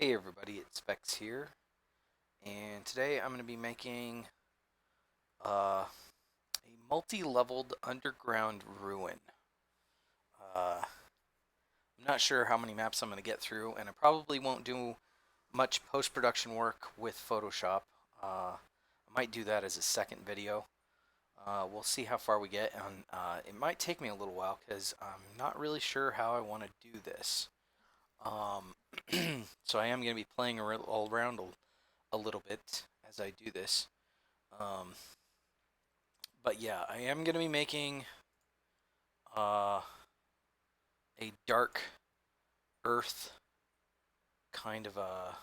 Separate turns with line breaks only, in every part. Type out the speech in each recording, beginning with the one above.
Hey everybody, it's Specs here, and today I'm going to be making a multi-leveled underground ruin. I'm not sure how many maps I'm going to get through, and I probably won't do much post-production work with Photoshop. I might do that as a second video. We'll see how far we get, and it might take me a little while because I'm not really sure how I want to do this. Um, so I am going to be playing all around a little bit as I do this. Um, but yeah, I am going to be making uh, a dark earth kind of a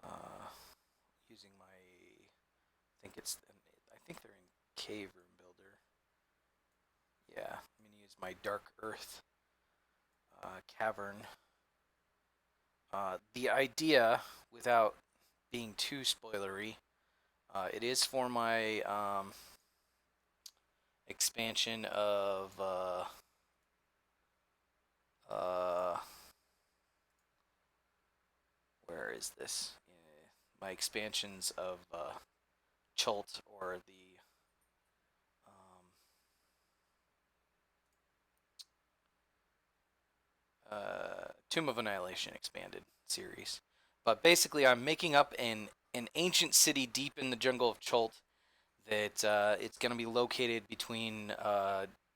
uh, using my I think they're in Cavern Builder. Yeah, I'm going to use my dark earth cavern. The idea, without being too spoilery, it is for my expansion of uh, where is this? My expansions of Chult or the um, Tomb of Annihilation expanded series. But basically, I'm making up an ancient city deep in the jungle of Chult that it's going to be located between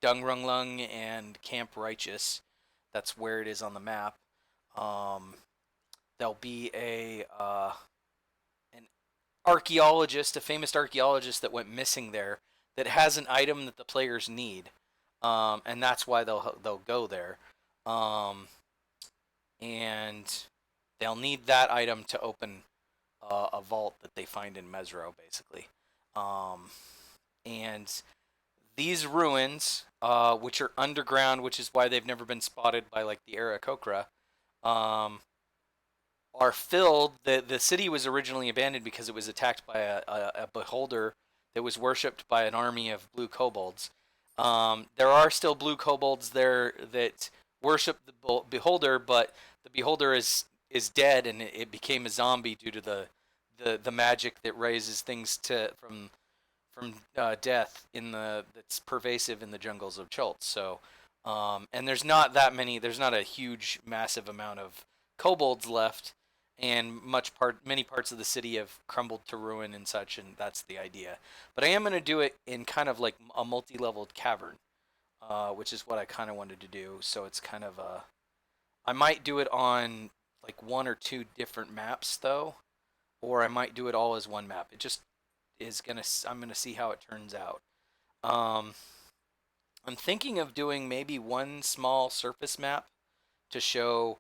Dungrunglung and Camp Righteous. That's where it is on the map. Um, there'll be an archaeologist, a famous archaeologist that went missing there, that has an item that the players need, and that's why they'll go there, um, and they'll need that item to open a vault that they find in Mesro, basically, and these ruins, which are underground, which is why they've never been spotted by like the Aarakocra, um, are filled. The city was originally abandoned because it was attacked by a beholder that was worshipped by an army of blue kobolds. There are still blue kobolds there that worship the beholder, but the beholder is dead and it became a zombie due to the magic that raises things to from death in the that's pervasive in the jungles of Chult. So, and there's not that many. There's not a huge, massive amount of kobolds left, and many parts of the city have crumbled to ruin and such. And that's the idea. But I am going to do it in kind of like a multi-leveled cavern, which is what I kind of wanted to do. So it's kind of a. I might do it on like one or two different maps though, or I might do it all as one map. It just is gonna. I'm gonna see how it turns out. Um, I'm thinking of doing maybe one small surface map to show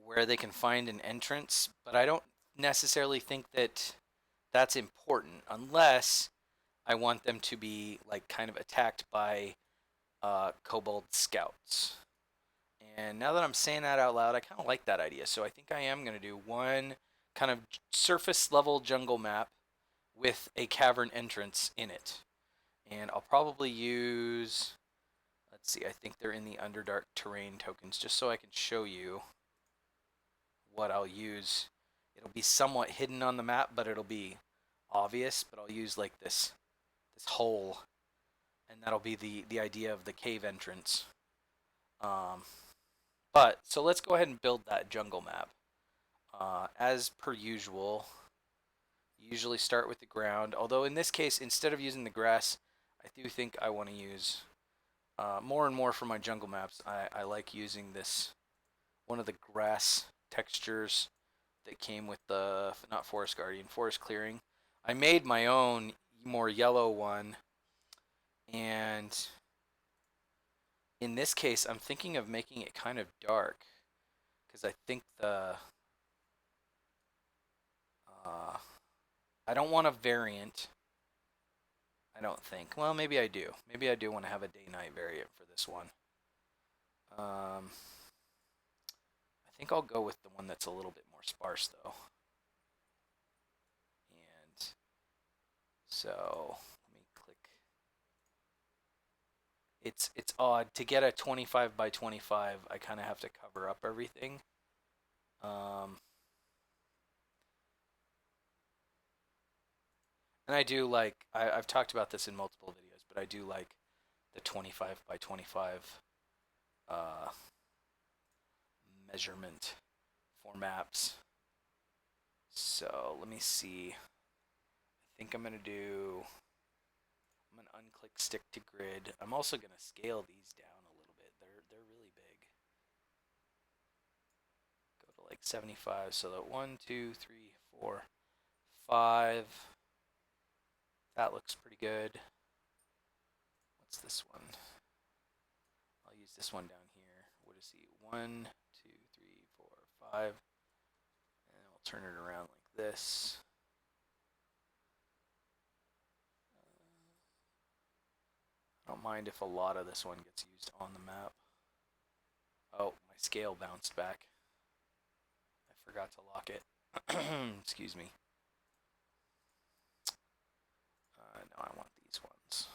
where they can find an entrance, but I don't necessarily think that that's important unless I want them to be like kind of attacked by kobold scouts. And now that I'm saying that out loud, I kind of like that idea. So I think I am going to do one kind of surface level jungle map with a cavern entrance in it. And I'll probably use, let's see, I think they're in the Underdark terrain tokens, just so I can show you what I'll use. It'll be somewhat hidden on the map, but it'll be obvious. But I'll use like this hole, and that'll be the idea of the cave entrance. Um, but so let's go ahead and build that jungle map. As per usual, usually start with the ground. Although in this case, instead of using the grass, I do think I want to use more and more for my jungle maps. I like using this one of the grass textures that came with the not Forest Guardian, Forest Clearing. I made my own more yellow one, and in this case, I'm thinking of making it kind of dark because I think uh, I don't want a variant. I don't think. Well, maybe I do. Maybe I do want to have a day-night variant for this one. I think I'll go with the one that's a little bit more sparse, though. And so let me click. It's odd to get a 25 by 25. I kind of have to cover up everything. Um, and I do like, I've talked about this in multiple videos, but I do like the 25 by 25 uh, measurement for maps. So let me see. I think I'm gonna do. I'm gonna unclick stick to grid. I'm also gonna scale these down a little bit. They're really big. Go to like 75. So that 1, 2, 3, 4, 5. That looks pretty good. What's this one? I'll use this one down here. What is he? 1, 2, 3, 4, 5. And we'll turn it around like this. I don't mind if a lot of this one gets used on the map. Oh, my scale bounced back. I forgot to lock it. Excuse me. No, I want these ones.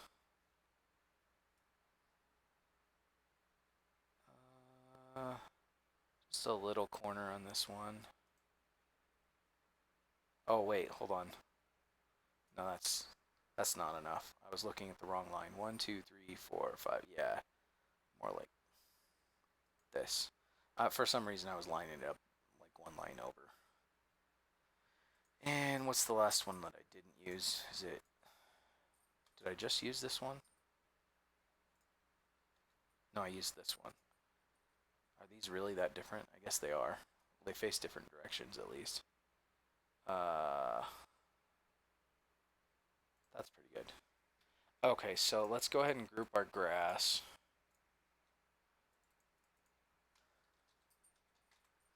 Just a little corner on this one. Oh wait, hold on. No, that's not enough. I was looking at the wrong line. 1, 2, 3, 4, 5. Yeah, more like this. For some reason, I was lining it up like one line over. And what's the last one that I didn't use? Is it? Did I just use this one? No, I used this one. Are these really that different? I guess they are. They face different directions at least. That's pretty good. Okay, so let's go ahead and group our grass.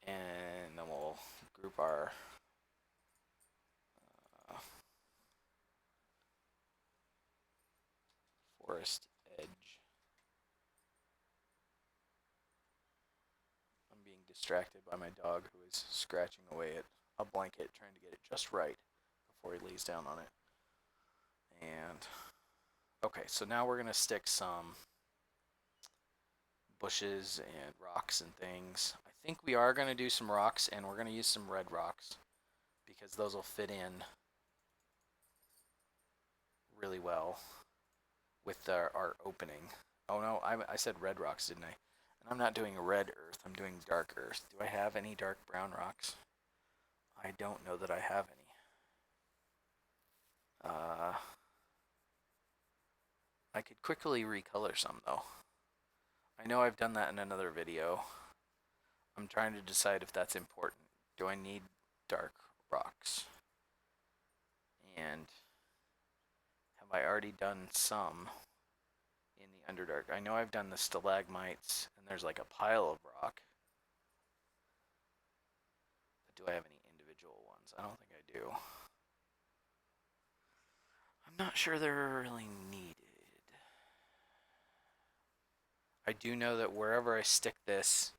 And then we'll group our forest edge. I'm being distracted by my dog who is scratching away at a blanket trying to get it just right before he lays down on it. And okay, so now we're going to stick some bushes and rocks and things. I think we are going to do some rocks, and we're going to use some red rocks because those will fit in really well with our opening. Oh no, I said red rocks, didn't I? And I'm not doing red earth, I'm doing dark earth. Do I have any dark brown rocks? I don't know that I have any. I could quickly recolor some though. I know I've done that in another video. I'm trying to decide if that's important. Do I need dark rocks? And have I already done some in the Underdark? I know I've done the stalagmites, and there's like a pile of rock. But do I have any individual ones? I don't think I do. I'm not sure they're really needed. I do know that wherever I stick this,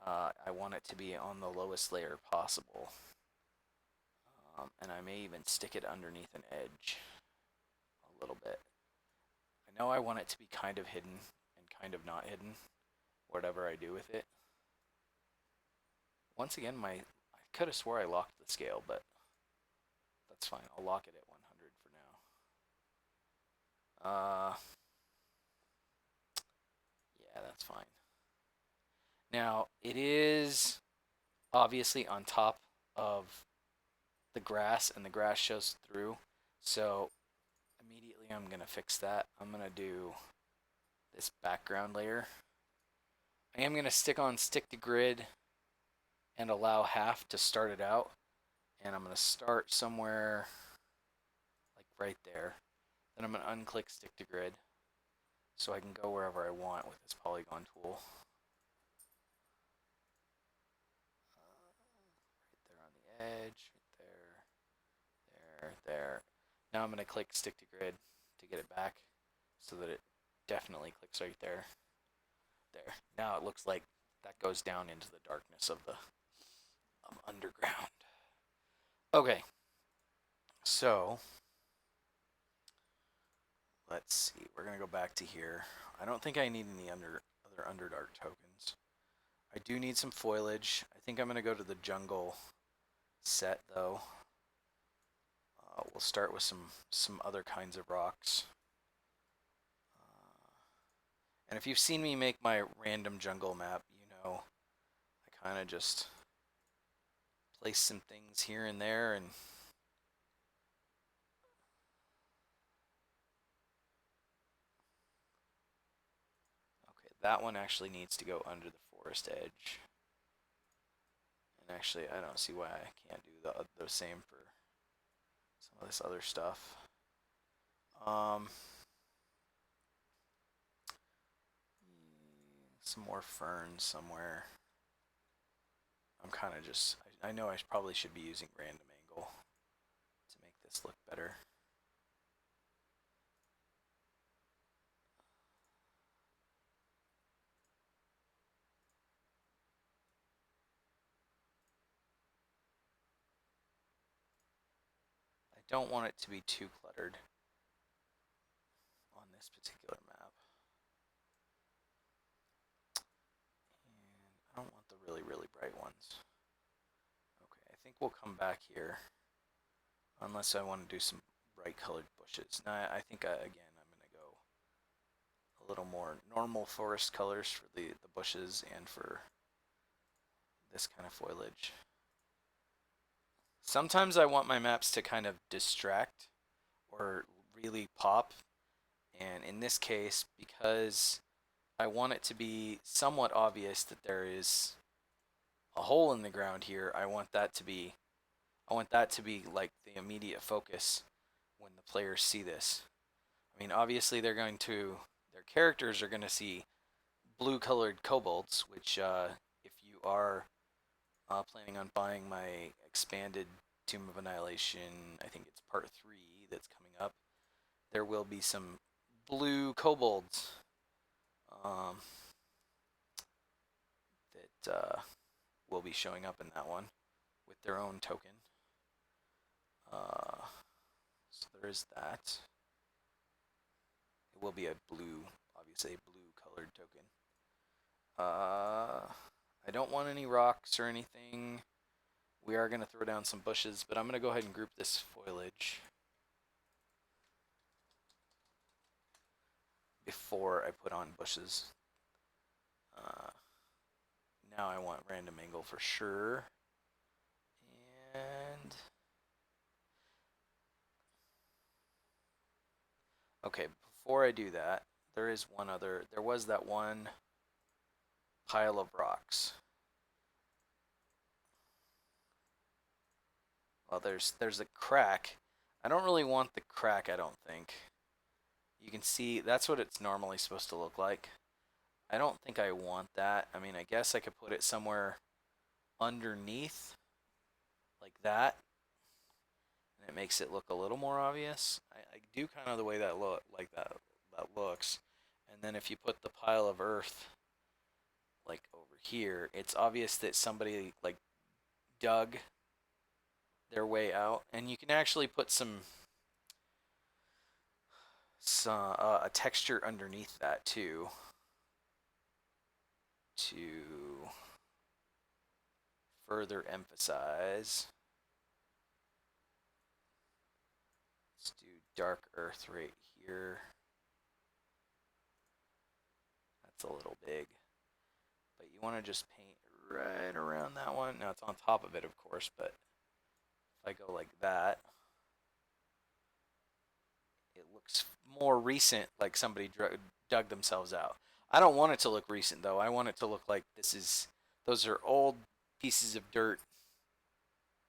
I want it to be on the lowest layer possible. And I may even stick it underneath an edge a little bit. I know I want it to be kind of hidden and kind of not hidden, whatever I do with it. Once again, I could have swore I locked the scale, but that's fine. I'll lock it at 100 for now. Yeah, that's fine. Now, it is obviously on top of the grass, and the grass shows through. So immediately I'm going to fix that. I'm going to do this background layer. I am going to stick to grid and allow half to start it out. And I'm going to start somewhere like right there. Then I'm going to unclick stick to grid so I can go wherever I want with this polygon tool. Right there on the edge, right there. Now I'm going to click stick to grid to get it back so that it definitely clicks right there. There. Now it looks like that goes down into the darkness of the underground. Okay. So let's see. We're going to go back to here. I don't think I need any other Underdark tokens. I do need some foliage. I think I'm going to go to the jungle set, though. We'll start with some other kinds of rocks. And if you've seen me make my random jungle map, you know I kind of just place some things here and there, and okay, that one actually needs to go under the forest edge. And actually, I don't see why I can't do the same for some of this other stuff. Some more ferns somewhere. I'm kind of just, I know I probably should be using random angle to make this look better. I don't want it to be too cluttered on this particular map. And I don't want the really, really bright ones. Okay, I think we'll come back here. Unless I want to do some bright colored bushes. Now, I think, again, I'm going to go a little more normal forest colors for the bushes and for this kind of foliage. Sometimes I want my maps to kind of distract or really pop. And in this case, because I want it to be somewhat obvious that there is a hole in the ground here, I want that to be like the immediate focus when the players see this. I mean, obviously their characters are going to see blue colored kobolds, which if you are planning on buying my expanded Tomb of Annihilation, I think it's part 3 that's coming up, there will be some blue kobolds um, that will be showing up in that one with their own token. So there is that. It will be a blue, obviously a blue colored token. I don't want any rocks or anything. We are going to throw down some bushes, but I'm going to go ahead and group this foliage before I put on bushes. Now I want random angle for sure. And okay, before I do that, there was that one pile of rocks. Well, there's a crack. I don't really want the crack, I don't think. You can see that's what it's normally supposed to look like. I don't think I want that. I mean, I guess I could put it somewhere underneath like that, and it makes it look a little more obvious. I do kind of the way that looks. And then if you put the pile of earth like over here, it's obvious that somebody like dug their way out, and you can actually put some a texture underneath that too to further emphasize. Let's do dark earth right here. That's a little big, but you want to just paint right around that one. Now it's on top of it, of course, but if I go like that, it looks more recent, like somebody dug themselves out. I don't want it to look recent though. I want it to look like those are old pieces of dirt.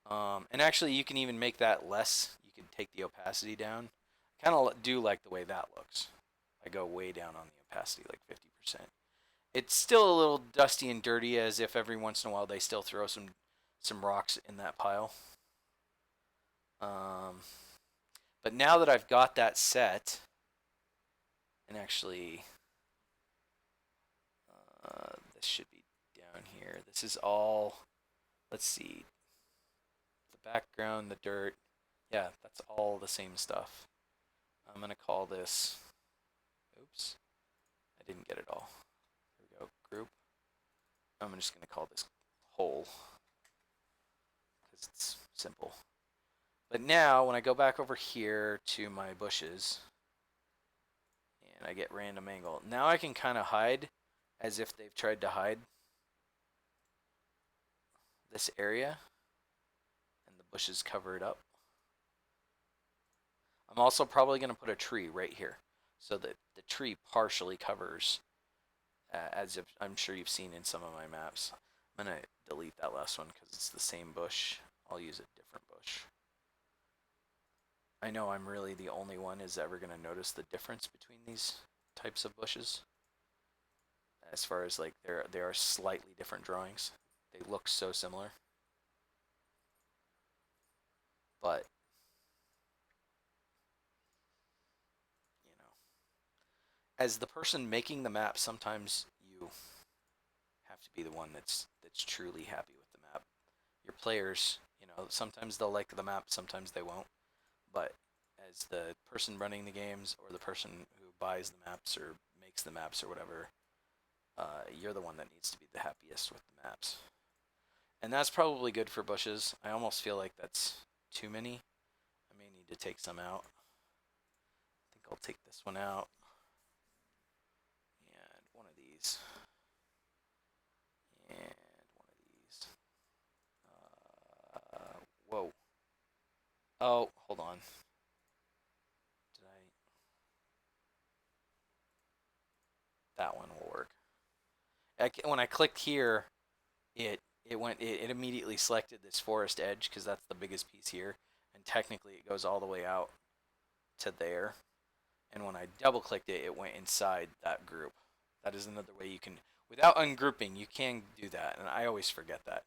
And actually, you can even make that less. You can take the opacity down. I kind of do like the way that looks. I go way down on the opacity, like 50%. It's still a little dusty and dirty, as if every once in a while they still throw some rocks in that pile. Um, but now that I've got that set, and actually, this should be down here. This is all. Let's see. The background, the dirt. Yeah, that's all the same stuff. I'm gonna call this. Oops, I didn't get it all. Here we go. Group. I'm just going to call this hole because it's simple. But now when I go back over here to my bushes and I get random angle, now I can kind of hide as if they've tried to hide this area and the bushes cover it up. I'm also probably going to put a tree right here so that the tree partially covers, as if I'm sure you've seen in some of my maps. I'm going to delete that last one because it's the same bush. I'll use a different bush. I know I'm really the only one is ever going to notice the difference between these types of bushes. As far as like there are slightly different drawings. They look so similar. But you know, as the person making the map, sometimes you have to be the one that's truly happy with the map. Your players, sometimes they'll like the map, sometimes they won't. But as the person running the games or the person who buys the maps or makes the maps or whatever, you're the one that needs to be the happiest with the maps. And that's probably good for bushes. I almost feel like that's too many. I may need to take some out. I think I'll take this one out. And one of these. And one of these. Whoa. Oh, hold on. Did I? That one will work. When I clicked here, it immediately selected this forest edge because that's the biggest piece here, and technically it goes all the way out to there. And when I double clicked it, it went inside that group. That is another way you can, without ungrouping, you can do that, and I always forget that.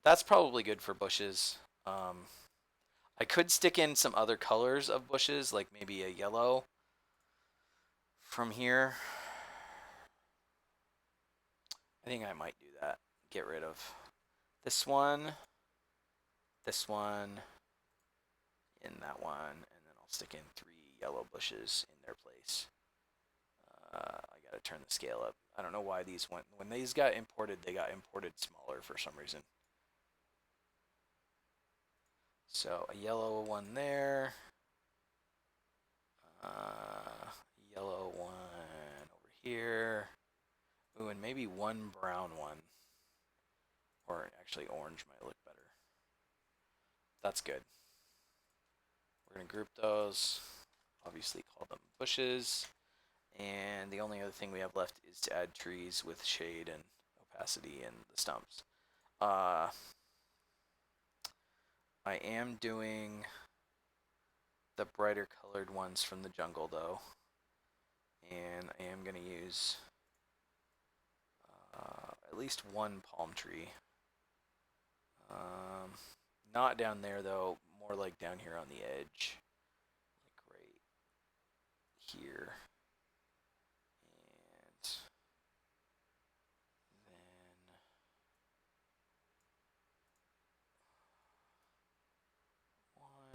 That's probably good for bushes. I could stick in some other colors of bushes, like maybe a yellow from here. I think I might do that. Get rid of this one, in that one, and then I'll stick in 3 yellow bushes in their place. I gotta turn the scale up. I don't know why these went, when these got imported, they got imported smaller for some reason. So a yellow one there, yellow one over here. Ooh, and maybe one brown one. Or actually orange might look better. That's good. We're going to group those. Obviously call them bushes. And the only other thing we have left is to add trees with shade and opacity and the stumps. I am doing the brighter colored ones from the jungle though. And I am going to use at least one palm tree. Not down there though, more like down here on the edge. Like right here. And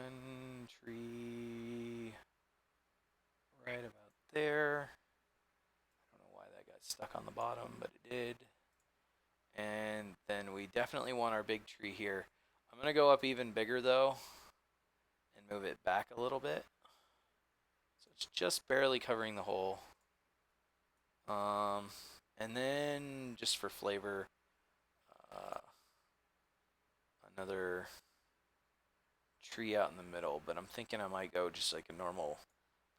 then one tree right about there. I don't know why that got stuck on the bottom, but it did. And then we definitely want our big tree here. I'm going to go up even bigger though and move it back a little bit. So it's just barely covering the hole. And then just for flavor, another tree out in the middle, but I'm thinking I might go just like a normal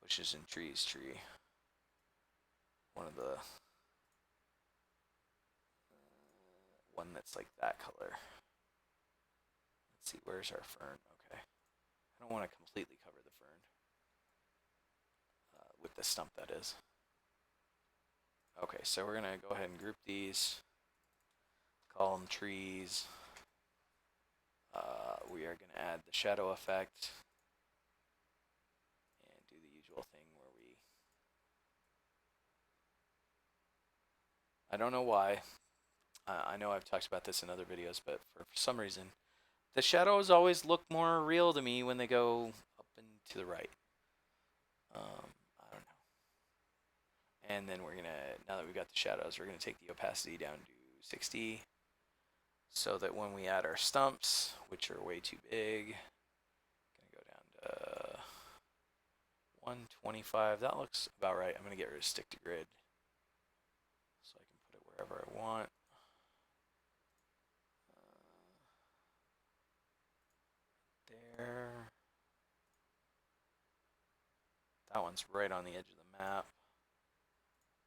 bushes and trees tree. One of the one that's like that color. Let's see, where's our fern? Okay. I don't want to completely cover the fern. With the stump, that is. Okay, so we're going to go ahead and group these. Call them trees. We are going to add the shadow effect. And do the usual thing where we... I don't know why. I know I've talked about this in other videos, but for some reason, the shadows always look more real to me when they go up and to the right. I don't know. And then we're going to, now that we've got the shadows, we're going to take the opacity down to 260, so that when we add our stumps, which are way too big, gonna go down to 125. That looks about right. I'm gonna get rid of stick to grid, so I can put it wherever I want. There. That one's right on the edge of the map.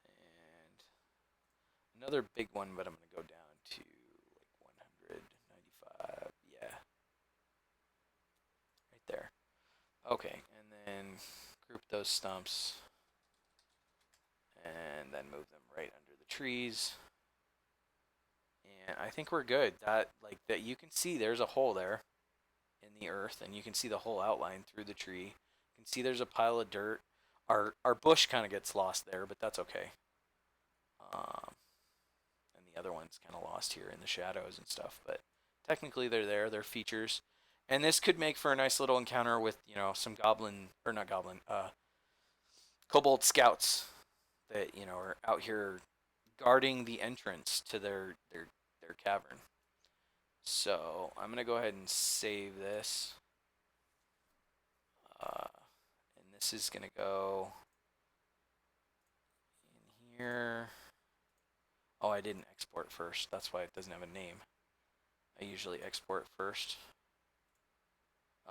And another big one, but I'm going to go down to like 195. Yeah. Right there. Okay, and then group those stumps. And then move them right under the trees. And I think we're good. That you can see there's a hole there in the earth, and you can see the whole outline through the tree. You can see there's a pile of dirt. Our bush kind of gets lost there, but that's okay. And the other one's kind of lost here in the shadows and stuff, but technically they're there. They're features, and this could make for a nice little encounter with some goblin or not goblin, kobold scouts that are out here guarding the entrance to their cavern. So I'm gonna go ahead and save this. And this is gonna go in here. Oh, I didn't export first. That's why it doesn't have a name. I usually export first.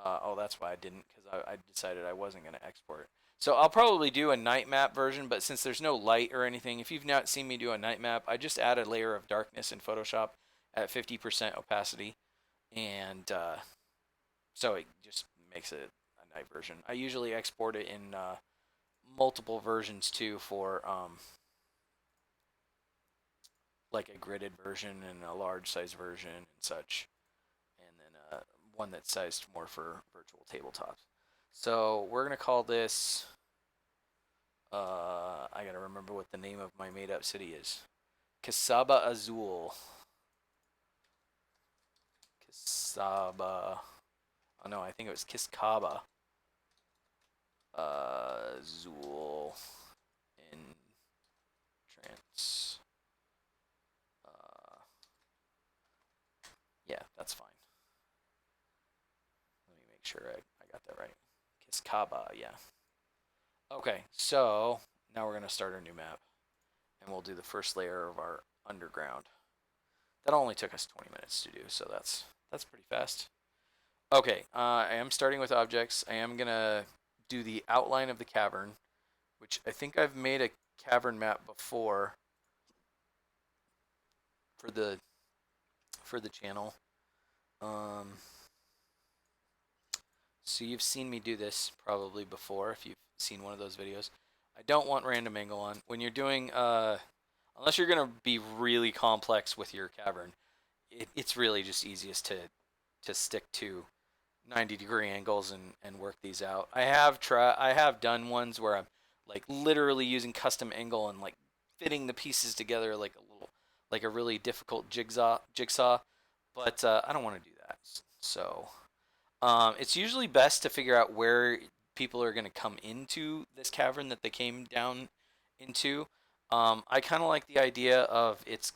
Oh, that's why I didn't, because I decided I wasn't going to export. So I'll probably do a night map version, but since there's no light or anything, if you've not seen me do a night map, I just add a layer of darkness in Photoshop at 50% opacity. And so it just makes it a night version. I usually export it in multiple versions too for like a gridded version and a large size version and such. And then one that's sized more for virtual tabletops. So we're gonna call this. I gotta remember what the name of my made-up city is. Casaba Azul. Casaba. Oh no, I think it was Kiskaba. Azul. In trance. Yeah, that's fine. Let me make sure I got that right. Kiskaba, yeah. Okay, so now we're going to start our new map. And we'll do the first layer of our underground. That only took us 20 minutes to do, so that's pretty fast. Okay, I am starting with objects. I am going to do the outline of the cavern, which I think I've made a cavern map before for the channel. So you've seen me do this probably before if you've seen one of those videos. I don't want random angle on. When you're doing, unless you're going to be really complex with your cavern, it's really just easiest to stick to 90-degree angles and work these out. I have done ones where I'm like literally using custom angle and like fitting the pieces together like a really difficult jigsaw, but I don't want to do that. So it's usually best to figure out where people are going to come into this cavern that they came down into. I kind of like the idea of it's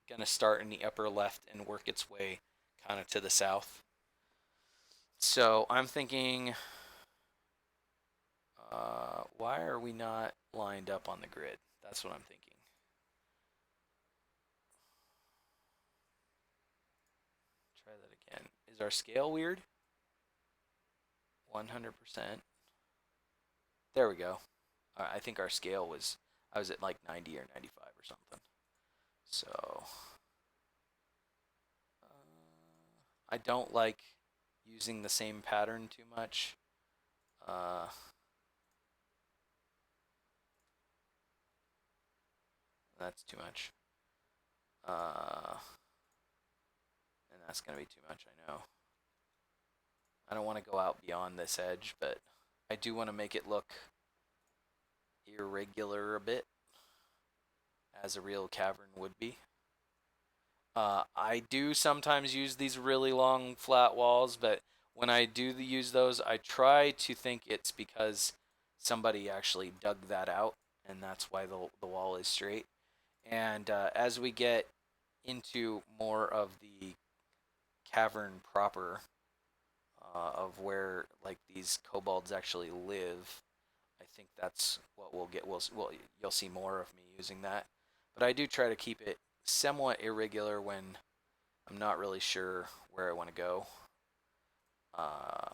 going to start in the upper left and work its way kind of to the south. So I'm thinking, why are we not lined up on the grid? That's what I'm thinking. Try that again. Is our scale weird? 100%. There we go. I think our scale was, I was at like 90 or 95 or something. So, I don't like using the same pattern too much. That's too much. And that's going to be too much, I know. I don't want to go out beyond this edge, but I do want to make it look irregular a bit, as a real cavern would be. I do sometimes use these really long flat walls, but when I do use those, I try to think it's because somebody actually dug that out, and that's why the wall is straight. And as we get into more of the cavern proper, of where like these kobolds actually live, I think that's what we'll get. We'll you'll see more of me using that, but I do try to keep it somewhat irregular when I'm not really sure where I want to go. I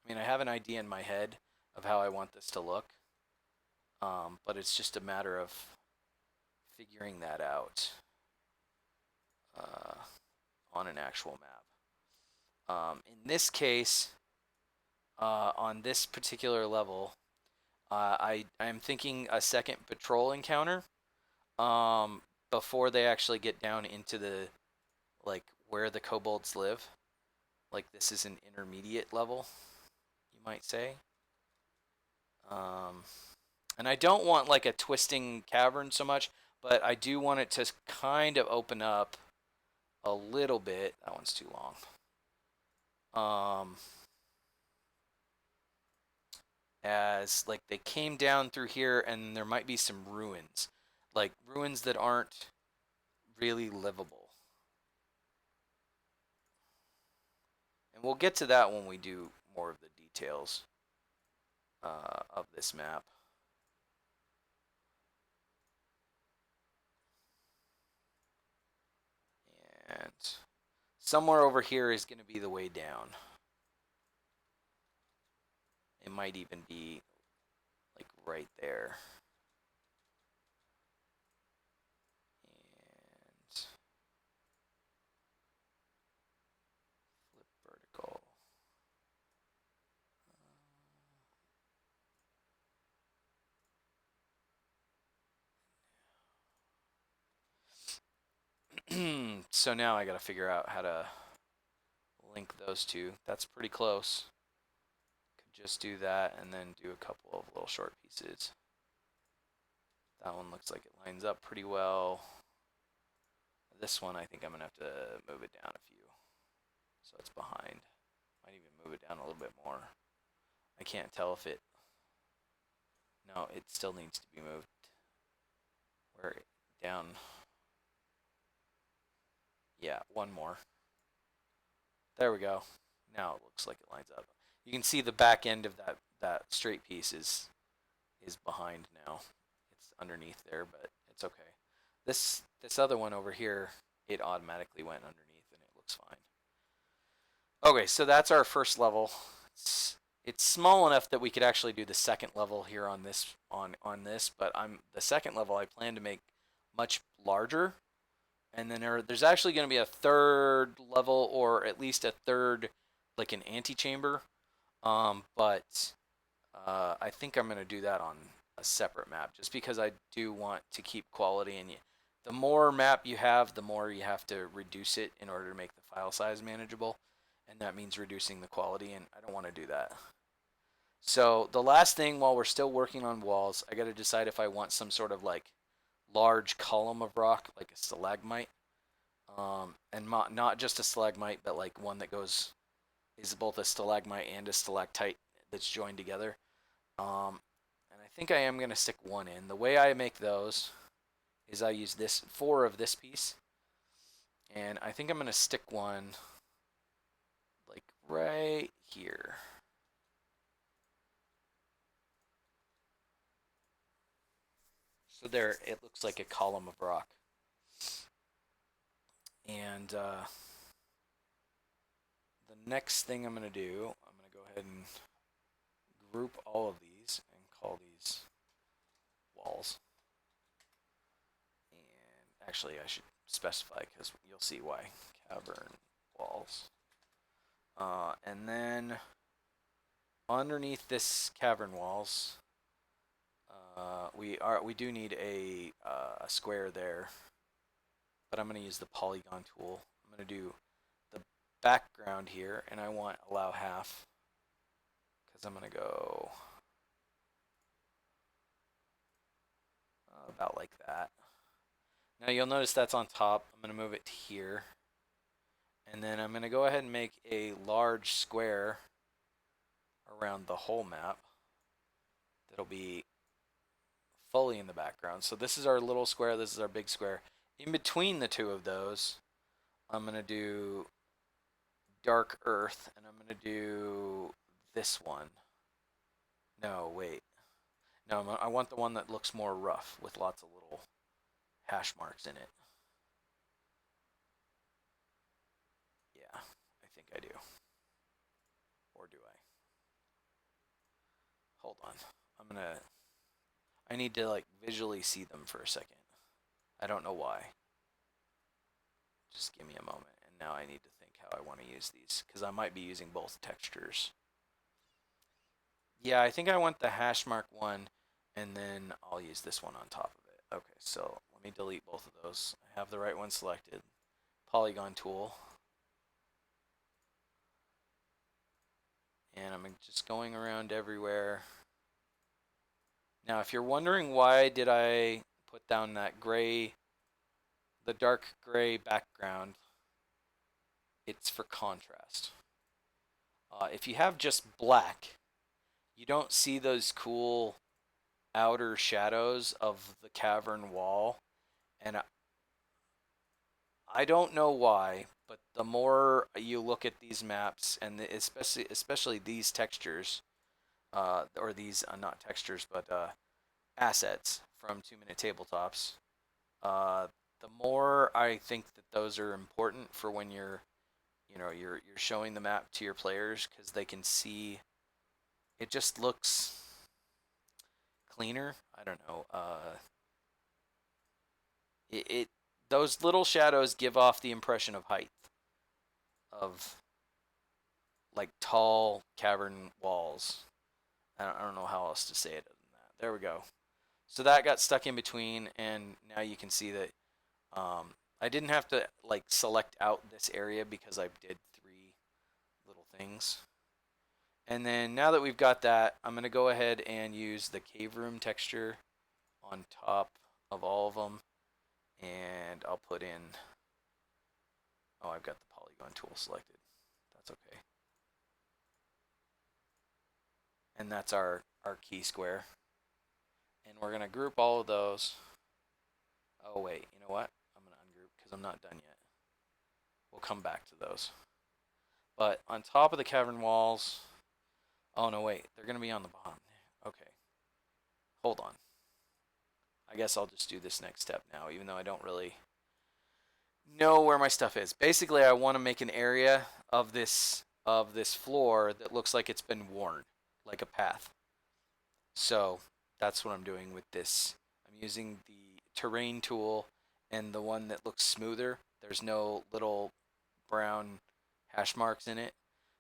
mean, I have an idea in my head of how I want this to look, but it's just a matter of figuring that out uh, on an actual map. In this case, on this particular level, I'm thinking a second patrol encounter, um, before they actually get down into the like where the kobolds live. Like this is an intermediate level, you might say. Um, and I don't want like a twisting cavern so much, but I do want it to kind of open up a little bit. That one's too long. As like they came down through here, and there might be some ruins, like ruins that aren't really livable. And we'll get to that when we do more of the details of this map. And somewhere over here is going to be the way down. It might even be like right there. And flip vertical. So now I got to figure out how to link those two. That's pretty close. Could just do that and then do a couple of little short pieces. That one looks like it lines up pretty well. This one, I think I'm going to have to move it down a few. So it's behind. Might even move it down a little bit more. I can't tell if it... No, it still needs to be moved. Where down... Yeah, one more. There we go. Now it looks like it lines up. You can see the back end of that straight piece is behind now. It's underneath there, but it's okay. This other one over here, it automatically went underneath and it looks fine. Okay, so that's our first level. It's small enough that we could actually do the second level here on this, but the second level I plan to make much larger, and then there's actually going to be a third level, or at least a third, like an antechamber. But I think I'm going to do that on a separate map, just because I do want to keep quality. And the more map you have, the more you have to reduce it in order to make the file size manageable, and that means reducing the quality, and I don't want to do that. So the last thing, while we're still working on walls, I got to decide if I want some sort of like large column of rock, like a stalagmite, and not just a stalagmite, but like one that is both a stalagmite and a stalactite that's joined together. And I think I am going to stick one in. The way I make those is I use four of this piece, and I think I'm going to stick one like right here. So there, it looks like a column of rock. And the next thing I'm going to do, I'm going to go ahead and group all of these and call these walls. And actually, I should specify because you'll see why. Cavern walls. And then underneath this cavern walls, we do need a square there, but I'm going to use the polygon tool. I'm going to do the background here, and I want allow half, because I'm going to go about like that. Now you'll notice that's on top. I'm going to move it to here, and then I'm going to go ahead and make a large square around the whole map that'll be fully in the background. So this is our little square, this is our big square, In between the two of those, I'm going to do Dark Earth, and I'm going to do this one. No, wait. No, I want the one that looks more rough with lots of little hash marks in it. Yeah, I think I do. Or do I? Hold on. I need to like visually see them for a second. I don't know why. Just give me a moment. And now I need to think how I want to use these because I might be using both textures. Yeah, I think I want the hash mark one and then I'll use this one on top of it. Okay, so let me delete both of those. I have the right one selected. Polygon tool. And I'm just going around everywhere. Now, if you're wondering why did I put down that gray, the dark gray background, it's for contrast. If you have just black, you don't see those cool outer shadows of the cavern wall. And I don't know why, but the more you look at these maps, and especially these textures, or these not textures, but assets from 2 Minute Tabletops, uh, the more I think that those are important for when you're showing the map to your players because they can see it just looks cleaner. I don't know. It those little shadows give off the impression of height of like tall cavern walls. I don't know how else to say it other than that. There we go. So that got stuck in between, and now you can see that I didn't have to like select out this area because I did 3 little things. And then now that we've got that, I'm going to go ahead and use the cave room texture on top of all of them. And I'll put in, oh, I've got the polygon tool selected. That's okay. And that's our key square. And we're going to group all of those. Oh, wait, you know what? I'm going to ungroup because I'm not done yet. We'll come back to those. But on top of the cavern walls, oh, no, wait, they're going to be on the bottom. Okay. Hold on. I guess I'll just do this next step now, even though I don't really know where my stuff is. Basically, I want to make an area of this floor that looks like it's been worn, like a path. So that's what I'm doing with this. I'm using the terrain tool and the one that looks smoother. There's no little brown hash marks in it.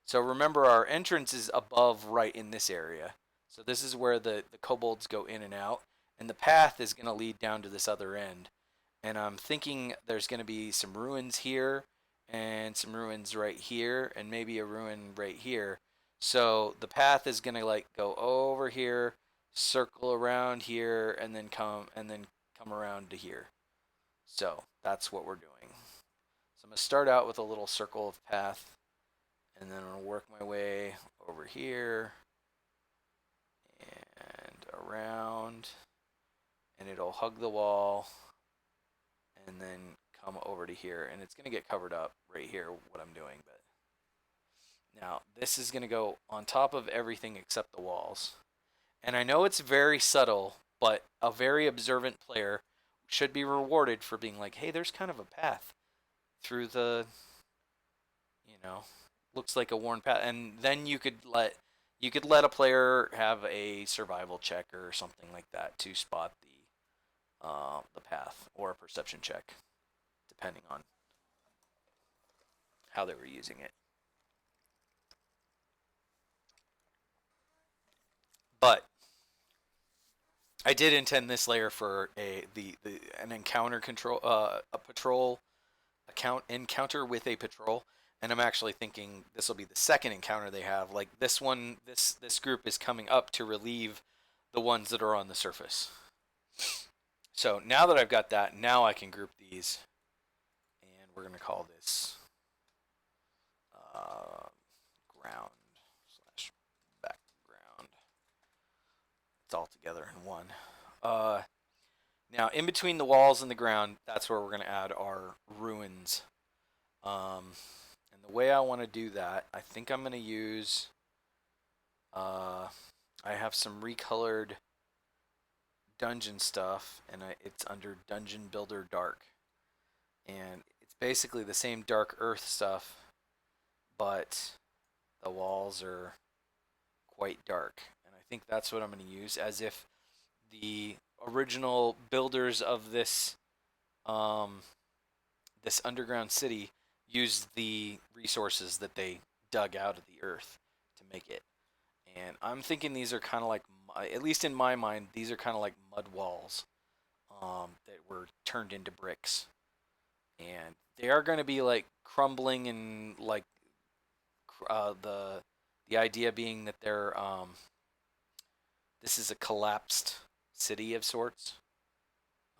So remember, our entrance is above right in this area. So this is where the kobolds go in and out. And the path is going to lead down to this other end. And I'm thinking there's going to be some ruins here and some ruins right here and maybe a ruin right here. So the path is going to like go over here, circle around here and then come around to here. So that's what we're doing. So I'm going to start out with a little circle of path and then I'm going to work my way over here and around and it'll hug the wall and then come over to here and it's going to get covered up right here what I'm doing, but now this is going to go on top of everything except the walls. And I know it's very subtle, but a very observant player should be rewarded for being like, hey, there's kind of a path through the, you know, looks like a worn path. And then you could let a player have a survival check or something like that to spot the path or a perception check, depending on how they were using it. But I did intend this layer for an encounter control a patrol account encounter with a patrol, and I'm actually thinking this will be the second encounter they have. Like this group is coming up to relieve the ones that are on the surface. So now that I've got that, now I can group these, and we're gonna call this uh, ground slash background. It's all together in one. Uh, Now, in between the walls and the ground, that's where we're going to add our ruins. And the way I want to do that, I think I'm going to use. I have some recolored dungeon stuff, and it's under Dungeon Builder Dark, and it's basically the same Dark Earth stuff, but the walls are quite dark, and I think that's what I'm going to use, as if the original builders of um, this underground city used the resources that they dug out of the earth to make it. And I'm thinking these are kind of like, at least in my mind, these are kind of like mud walls that were turned into bricks, and they are going to be like crumbling and like the idea being that they're this is a collapsed city of sorts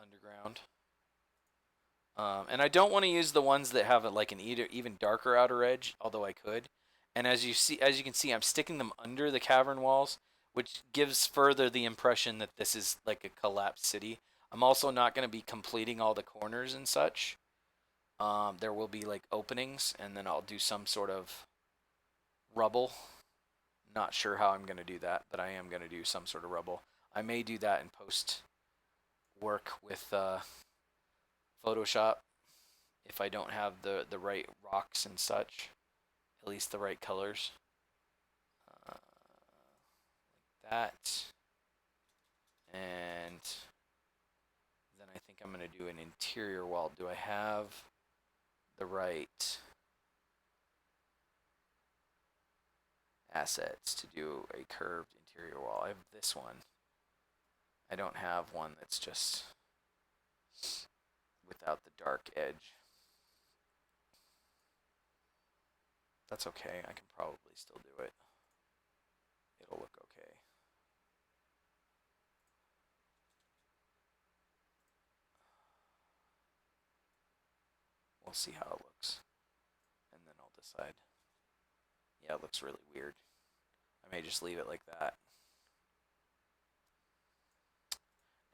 underground. And I don't want to use the ones that have like an even darker outer edge, although I could. And as you can see, I'm sticking them under the cavern walls, which gives further the impression that this is like a collapsed city. I'm also not going to be completing all the corners and such. There will be like openings, and then I'll do some sort of rubble. Not sure how I'm going to do that, but I am going to do some sort of rubble. I may do that in post work with Photoshop if I don't have the right rocks and such, at least the right colors. Uh, like that. And then I think I'm going to do an interior wall. Do I have the right assets to do a curved interior wall? I have this one. I don't have one that's just without the dark edge. That's okay. I can probably still do it. It'll look okay. We'll see how it looks, and then I'll decide. Yeah, it looks really weird. I may just leave it like that.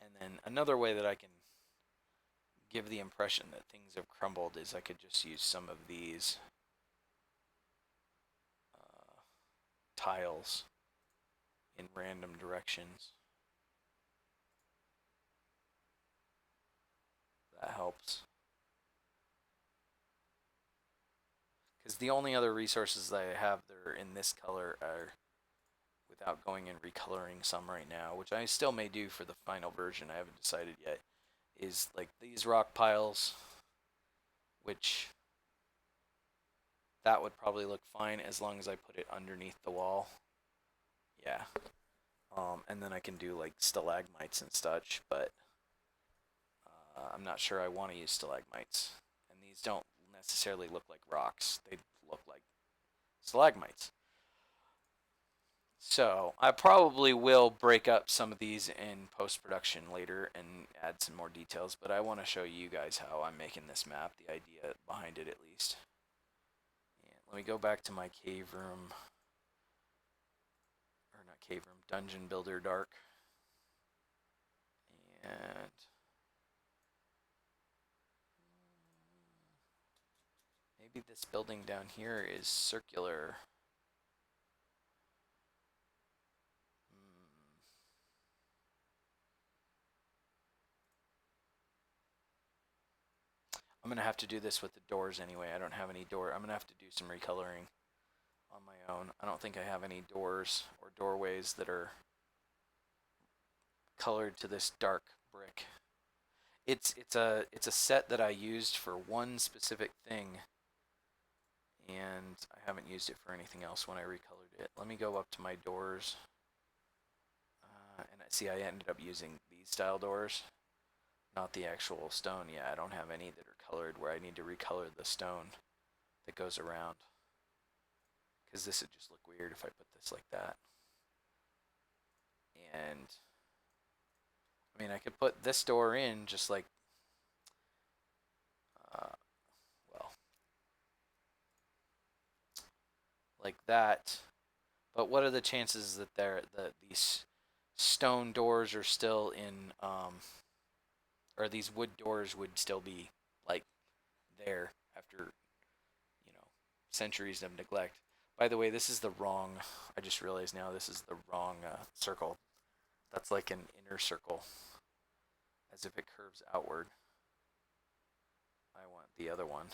And then another way that I can give the impression that things have crumbled is I could just use some of these tiles in random directions. That helps. Because the only other resources that I have that are in this color are, without going and recoloring some right now, which I still may do for the final version, I haven't decided yet, is like these rock piles, which that would probably look fine as long as I put it underneath the wall. Yeah. And then I can do like stalagmites and such, but I'm not sure I want to use stalagmites. And these don't necessarily look like rocks, they look like stalagmites. So I probably will break up some of these in post-production later and add some more details, but I want to show you guys how I'm making this map, the idea behind it at least. And let me go back to my cave room, or not cave room, Dungeon Builder Dark. And maybe this building down here is circular. I'm gonna have to do this with the doors anyway. I don't have any door. I'm gonna have to do some recoloring on my own. I don't think I have any doors or doorways that are colored to this dark brick. It's a set that I used for one specific thing, and I haven't used it for anything else when I recolored it. Let me go up to my doors, and I see I ended up using these style doors, not the actual stone. Yeah, I don't have any that are colored where I need to recolor the stone that goes around, because this would just look weird if I put this like that. And I mean, I could put this door in just like, uh, well, like that. But what are the chances that these stone doors are still in or these wood doors would still be like there after, you know, centuries of neglect. By the way, this is the wrong. I just realized now this is the wrong circle. That's like an inner circle, as if it curves outward. I want the other one.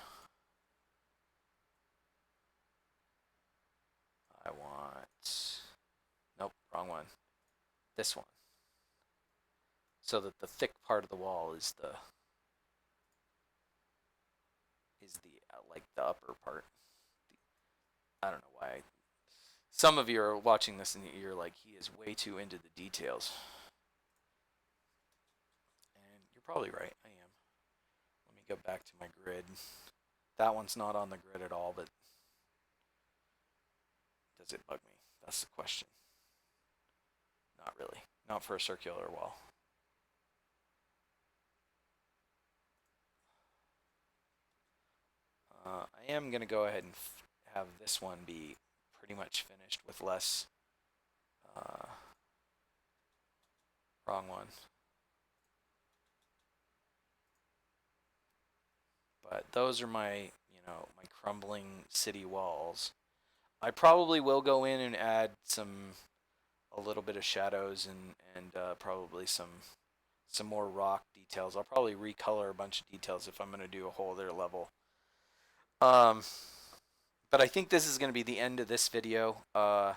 I want. Nope, wrong one. This one. So that the thick part of the wall is the like the upper part. I don't know why. Some of you are watching this and you're like, he is way too into the details. And you're probably right. I am. Let me go back to my grid. That one's not on the grid at all, but does it bug me? That's the question. Not really. Not for a circular wall. I am going to go ahead and have this one be pretty much finished with less. Wrong one. But those are my, my crumbling city walls. I probably will go in and add a little bit of shadows and probably some more rock details. I'll probably recolor a bunch of details if I'm going to do a whole other level. But I think this is going to be the end of this video. I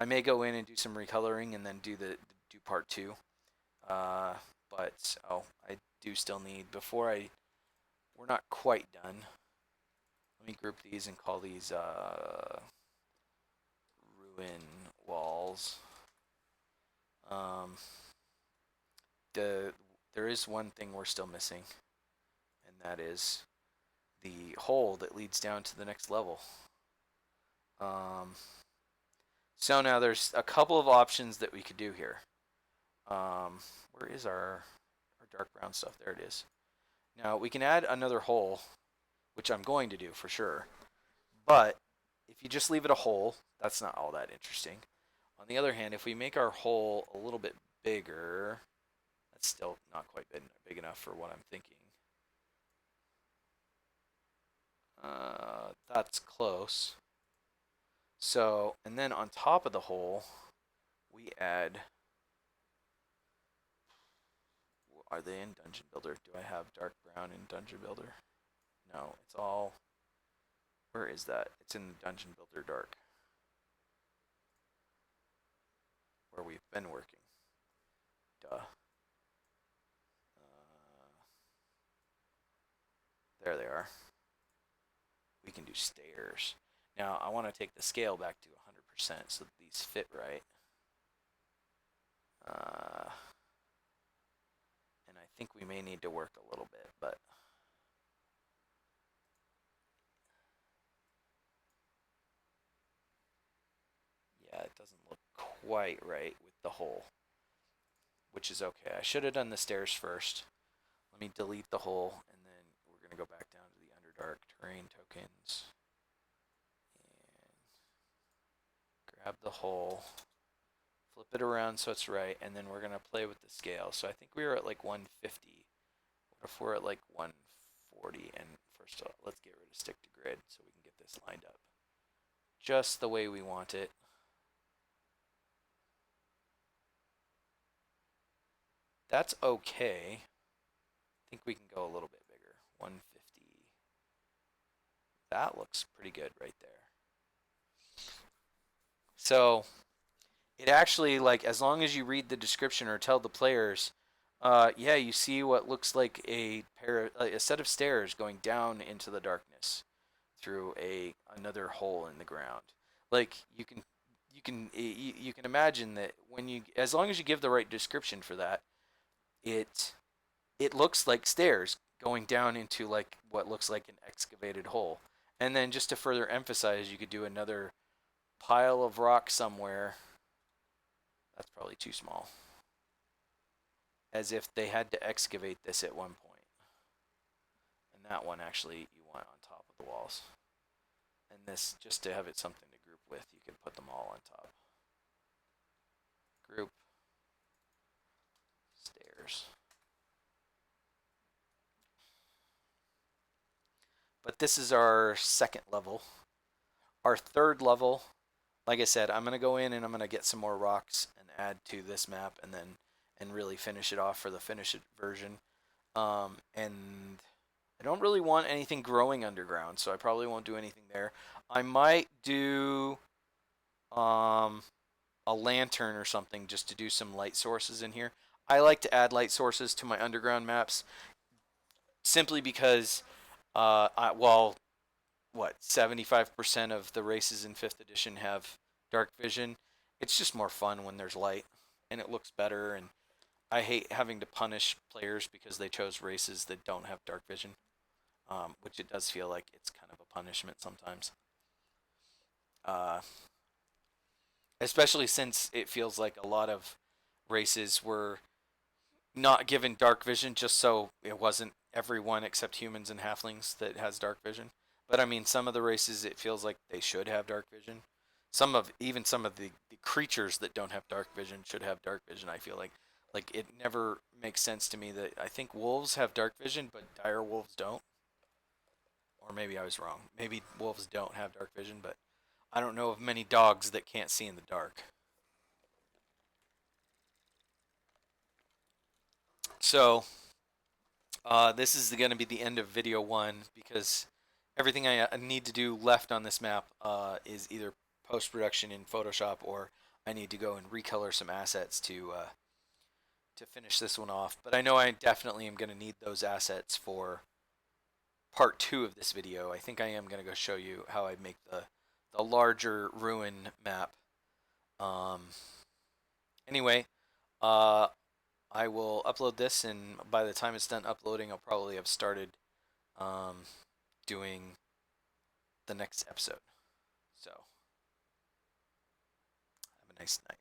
may go in and do some recoloring and then do part 2. But I do still need we're not quite done. Let me group these and call these ruin walls. There is one thing we're still missing, and that is the hole that leads down to the next level. So now there's a couple of options that we could do here. Where is our dark brown stuff? There it is. Now we can add another hole, which I'm going to do for sure. But if you just leave it a hole, that's not all that interesting. On the other hand, if we make our hole a little bit bigger, that's still not quite big enough for what I'm thinking. That's close. So, and then on top of the hole, we add. Are they in Dungeon Builder? Do I have dark brown in Dungeon Builder? No, it's all. Where is that? It's in Dungeon Builder Dark, where we've been working. Duh. There they are. We can do stairs. Now, I want to take the scale back to 100% so that these fit right. And I think we may need to work a little bit, but yeah, it doesn't look quite right with the hole, which is okay. I should have done the stairs first. Let me delete the hole, and then we're going to go back down to the Underdark terrain tokens and grab the hole, flip it around so it's right, and then we're going to play with the scale. So I think we were at like 150. What if we're at like 140? And first off, let's get rid of stick to grid so we can get this lined up just the way we want it. That's okay. I think we can go a little bit bigger. 150. That looks pretty good right there. So it actually, like, as long as you read the description or tell the players, yeah, you see what looks like a set of stairs going down into the darkness through another hole in the ground. Like you can imagine that as long as you give the right description for that, it looks like stairs going down into like what looks like an excavated hole. And then just to further emphasize, you could do another pile of rock somewhere. That's probably too small. As if they had to excavate this at one point. And that one actually you want on top of the walls. And this, just to have it something to group with, you can put them all on top. Group. Stairs. this is our second level. Our third level, like I said, I'm gonna go in and I'm gonna get some more rocks and add to this map, and really finish it off for the finished version. And I don't really want anything growing underground, so I probably won't do anything there. I might do um, a lantern or something just to do some light sources in here. I like to add light sources to my underground maps simply because, well, what 75% of the races in 5th edition have dark vision. It's just more fun when there's light, and it looks better. And I hate having to punish players because they chose races that don't have dark vision, which it does feel like it's kind of a punishment sometimes. Uh, Especially since it feels like a lot of races were not given dark vision just so it wasn't everyone except humans and halflings that has dark vision. But I mean, some of the races it feels like they should have dark vision. Some of the creatures that don't have dark vision should have dark vision. I feel like it never makes sense to me that I think wolves have dark vision, but dire wolves don't. Or maybe I was wrong. Maybe wolves don't have dark vision, but I don't know of many dogs that can't see in the dark. So this is going to be the end of video one because everything I need to do left on this map is either post production in Photoshop or I need to go and recolor some assets to finish this one off. But I know I definitely am going to need those assets for part two of this video. I think I am going to go show you how I make the larger ruin map. Um, anyway, uh, I will upload this, and by the time it's done uploading, I'll probably have started um, doing the next episode. So, have a nice night.